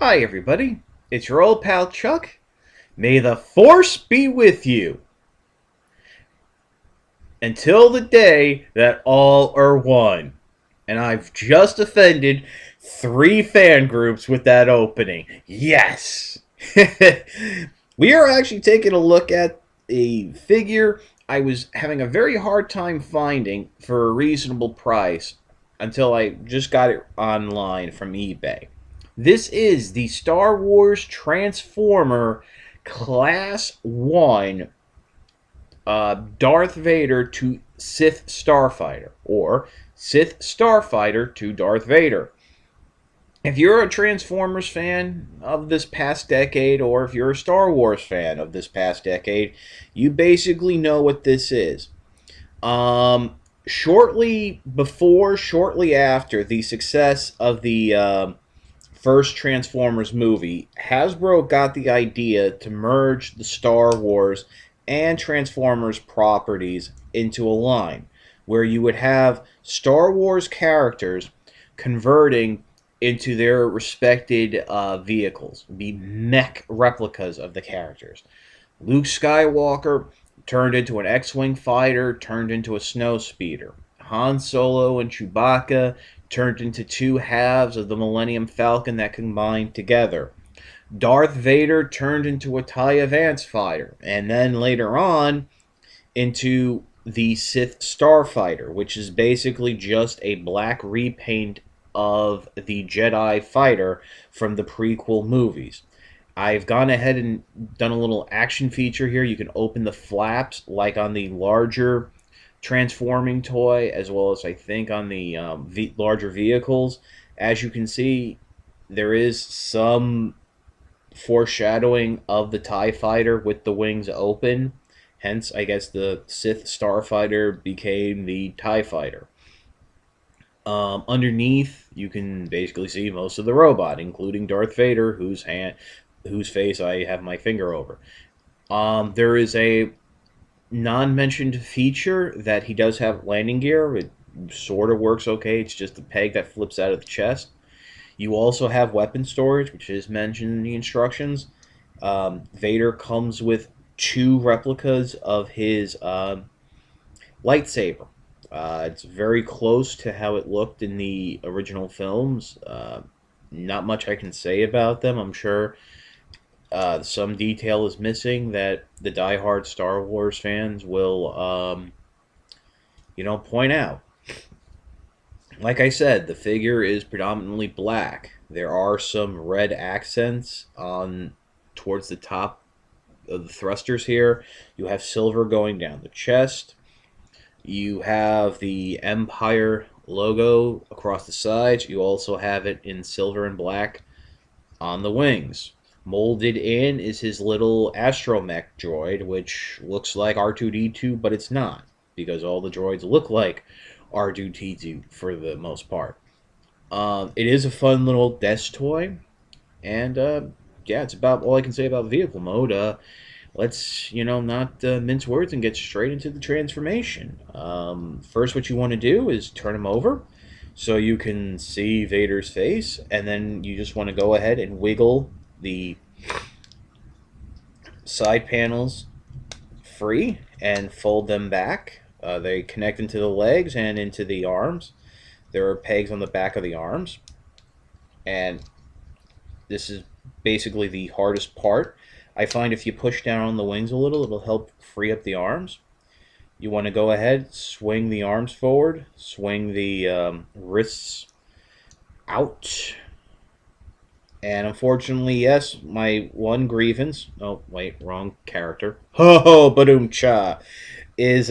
Hi, everybody. It's your old pal Chuck. May the Force be with you until the day that all are one. And I've just offended 3 fan groups with that opening. Yes! We are actually taking a look at a figure I was having a very hard time finding for a reasonable price until I just got it online from eBay. This is the Star Wars Transformer Class 1 Darth Vader to Sith Starfighter, or Sith Starfighter to Darth Vader. If you're a Transformers fan of this past decade, or if you're a Star Wars fan of this past decade, you basically know what this is. Shortly after the success of the first Transformers movie, Hasbro got the idea to merge the Star Wars and Transformers properties into a line where you would have Star Wars characters converting into their respected vehicles, be mech replicas of the characters. Luke Skywalker turned into an X-Wing fighter, turned into a snow speeder. Han Solo and Chewbacca turned into 2 halves of the Millennium Falcon that combined together. Darth Vader turned into a TIE Advance fighter, and then later on into the Sith Starfighter, which is basically just a black repaint of the Jedi fighter from the prequel movies. I've gone ahead and done a little action feature here. You can open the flaps like on the larger transforming toy, as well as I think on the larger vehicles. As you can see, there is some foreshadowing of the TIE fighter with the wings open. Hence, I guess the Sith Starfighter became the TIE fighter. Underneath, you can basically see most of the robot, including Darth Vader, whose face I have my finger over. There is a non-mentioned feature that he does have landing gear. It sort of works okay. It's just a peg that flips out of the chest. You also have weapon storage, which is mentioned in the instructions. Vader comes with 2 replicas of his lightsaber. It's very close to how it looked in the original films. Not much I can say about them. I'm sure some detail is missing that the diehard Star Wars fans will, point out. Like I said, the figure is predominantly black. There are some red accents on towards the top of the thrusters here. You have silver going down the chest. You have the Empire logo across the sides. You also have it in silver and black on the wings. Molded in is his little astromech droid, which looks like R2-D2, but it's not, because all the droids look like R2-D2 for the most part. It is a fun little desk toy, and yeah, it's about all I can say about vehicle mode. Let's not mince words and get straight into the transformation. First, what you want to do is turn him over so you can see Vader's face, and then you just want to go ahead and wiggle the side panels free and fold them back. They connect into the legs and into the arms. There are pegs on the back of the arms, and this is basically the hardest part. I find if you push down on the wings a little, it'll help free up the arms. You want to go ahead, swing the arms forward, swing the wrists out. And unfortunately, yes, my one grievance, oh wait, wrong character, ho badoom cha, is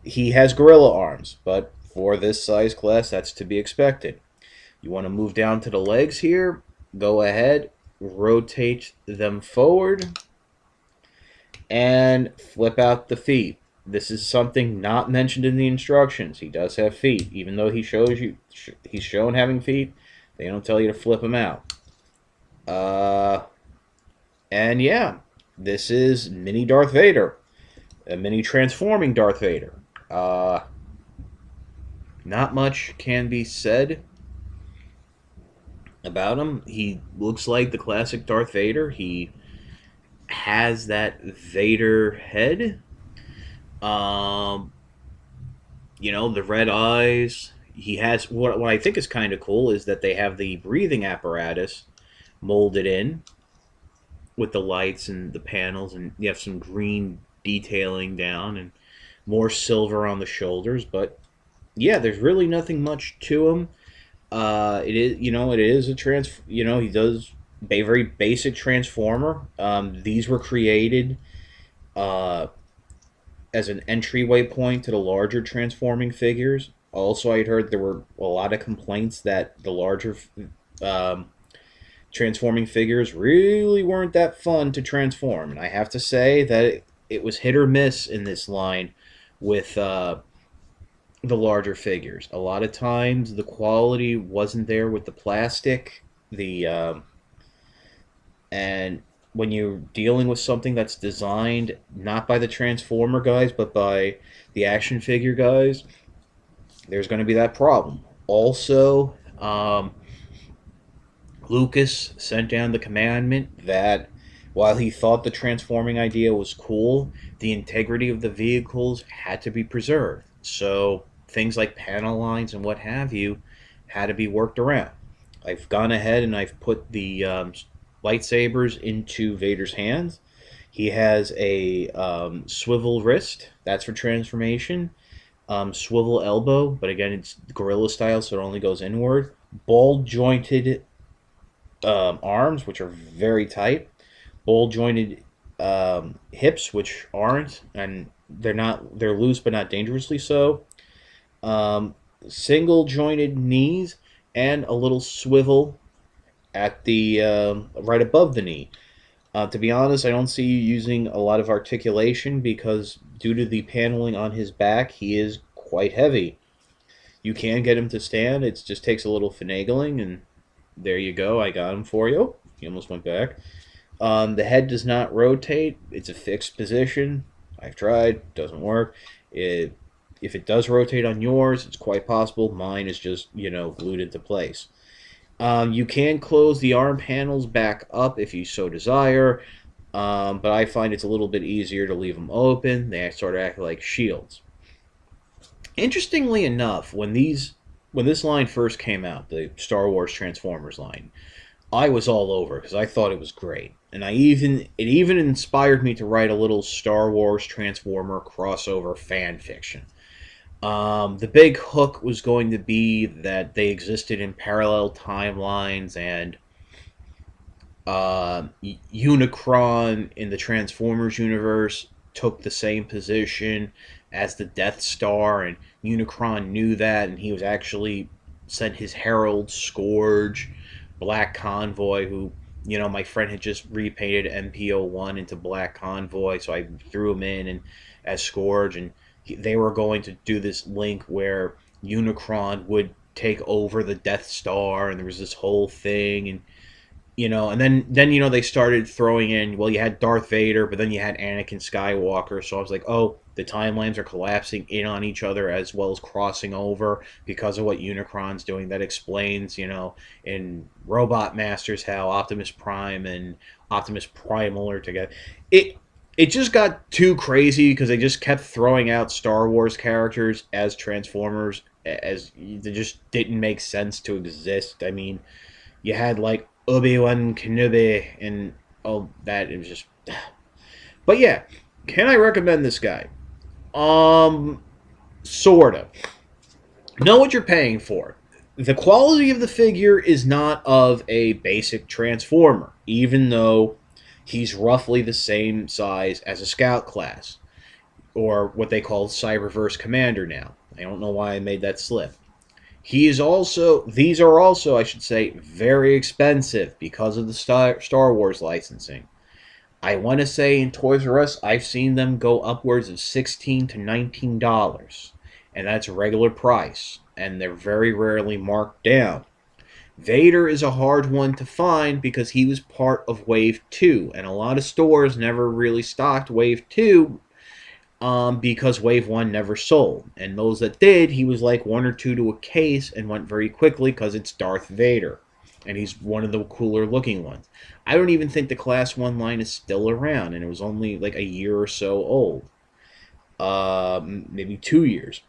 he has gorilla arms, but for this size class, that's to be expected. You want to move down to the legs here, go ahead, rotate them forward, and flip out the feet. This is something not mentioned in the instructions. He does have feet, even though he's shown having feet. They don't tell you to flip them out. And yeah, this is mini Darth Vader, a mini transforming Darth Vader. Not much can be said about him. He looks like the classic Darth Vader. He has that Vader head. Um, the red eyes. He has what I think is kind of cool is that they have the breathing apparatus molded in with the lights and the panels, and you have some green detailing down and more silver on the shoulders. But yeah, there's really nothing much to him. It is a he does a very basic transformer. These were created uh, as an entryway point to the larger transforming figures. Also, I'd heard there were a lot of complaints that the larger um, transforming figures really weren't that fun to transform. And I have to say that it was hit or miss in this line with the larger figures. A lot of times the quality wasn't there with the plastic, and when you're dealing with something that's designed not by the Transformer guys but by the action figure guys, there's going to be that problem. Also, Lucas sent down the commandment that while he thought the transforming idea was cool, the integrity of the vehicles had to be preserved. So things like panel lines and what have you had to be worked around. I've gone ahead and I've put the lightsabers into Vader's hands. He has a swivel wrist, that's for transformation. Swivel elbow, but again, it's gorilla style, so it only goes inward. Ball jointed arms, which are very tight. Ball jointed hips, which aren't, and they're loose but not dangerously so. Um, Single jointed knees and a little swivel at the right above the knee. To be honest, I don't see you using a lot of articulation because due to the paneling on his back, he is quite heavy. You can get him to stand. It just takes a little finagling, and there you go. I got him for you. He almost went back. The head does not rotate. It's a fixed position. I've tried. Doesn't work. If it does rotate on yours, it's quite possible. Mine is just, glued into place. You can close the arm panels back up if you so desire, but I find it's a little bit easier to leave them open. They sort of act like shields. Interestingly enough, when this line first came out, the Star Wars Transformers line, I was all over because I thought it was great, and it even inspired me to write a little Star Wars Transformer crossover fan fiction. The big hook was going to be that they existed in parallel timelines, and Unicron in the Transformers universe took the same position as the Death Star, and Unicron knew that, and he was actually sent his herald Scourge, Black Convoy, who my friend had just repainted MPO1 into Black Convoy, so I threw him in and as Scourge, and they were going to do this link where Unicron would take over the Death Star, and there was this whole thing, and and then they started throwing in. Well, you had Darth Vader, but then you had Anakin Skywalker. So I was like, oh, the timelines are collapsing in on each other as well as crossing over because of what Unicron's doing. That explains, in Robot Masters how Optimus Prime and Optimus Primal are together. It just got too crazy because they just kept throwing out Star Wars characters as Transformers, as they just didn't make sense to exist. I mean, you had like Obi-Wan Kenobi and all that. It was just. But yeah, can I recommend this guy? Sorta. Know what you're paying for. The quality of the figure is not of a basic Transformer, even though he's roughly the same size as a Scout class, or what they call Cyberverse Commander now. I don't know why I made that slip. These are also, I should say, very expensive because of the Star Wars licensing. I want to say in Toys R Us, I've seen them go upwards of $16 to $19, and that's a regular price, and they're very rarely marked down. Vader is a hard one to find because he was part of Wave 2, and a lot of stores never really stocked Wave 2 because Wave 1 never sold. And those that did, he was like one or two to a case and went very quickly because it's Darth Vader. and he's one of the cooler looking ones. I don't even think the Class 1 line is still around, and it was only like a year or so old. Maybe 2 years.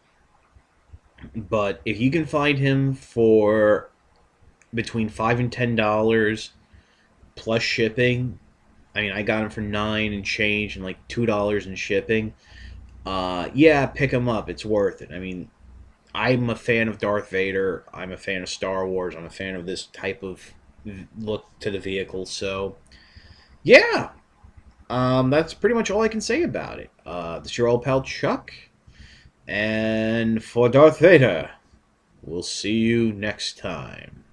But if you can find him for between $5 and $10 plus shipping, I mean, I got him for 9 and change and like $2 in shipping. Yeah, pick him up. It's worth it. I mean, I'm a fan of Darth Vader. I'm a fan of Star Wars. I'm a fan of this type of look to the vehicle. So, yeah, that's pretty much all I can say about it. This is your old pal Chuck, and for Darth Vader, we'll see you next time.